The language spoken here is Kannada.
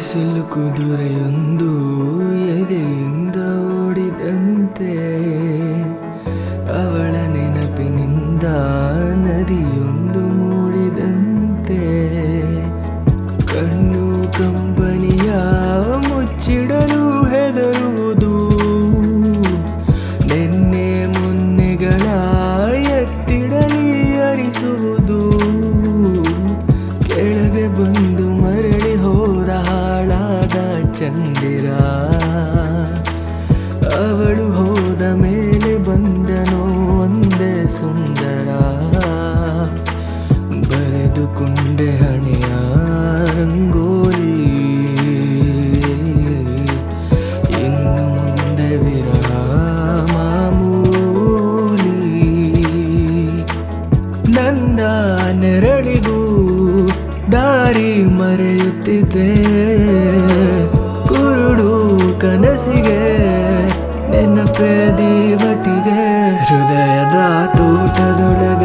ಬಿಸಿಲು ಕುದುರೆಯೊಂದು ಎದೆಯಿಂದ ಓಡಿದಂತೆ, ಅವಳ ನೆನಪಿನಿಂದ ನದಿಯೊಂದು ಮೂಡಿದಂತೆ, ಕಣ್ಣು ಕಂಬನಿಯ ಮುಚ್ಚಿಡಲು ಹೆದರುವುದು, ನೆನ್ನೆ ಮೊನ್ನೆಗಳ ಎತ್ತಿಡಲಿ ಅರಿಸುವುದು, ಕೆಳಗೆ ಬಂದು ಮರಳಿ ಹೋದ ಹಾಳಾದ ಚಂದಿರ, ಅವಳು ಹೋದ ಮೇಲೆ ಬಂದನೋ ಒಂದೇ ಸುಂದರ, ಬರೆದುಕೊಂಡೆ ಹಣೆಯ ರಂಗೋಲಿ, ಇನ್ನು ಮುಂದೆ ವಿರಹ ಮಾಮೂಲಿ, ನಂದ ನೆರಳಿಗೂ ದಾರಿ ಮರೆಯುತ್ತಿದೆ, ಕುರುಡು ಕನಸಿಗೆ ನೆನಪೇ ದೀವಟಿಗೆ, ಹೃದಯದ ತೋಟದೊಳಗೆ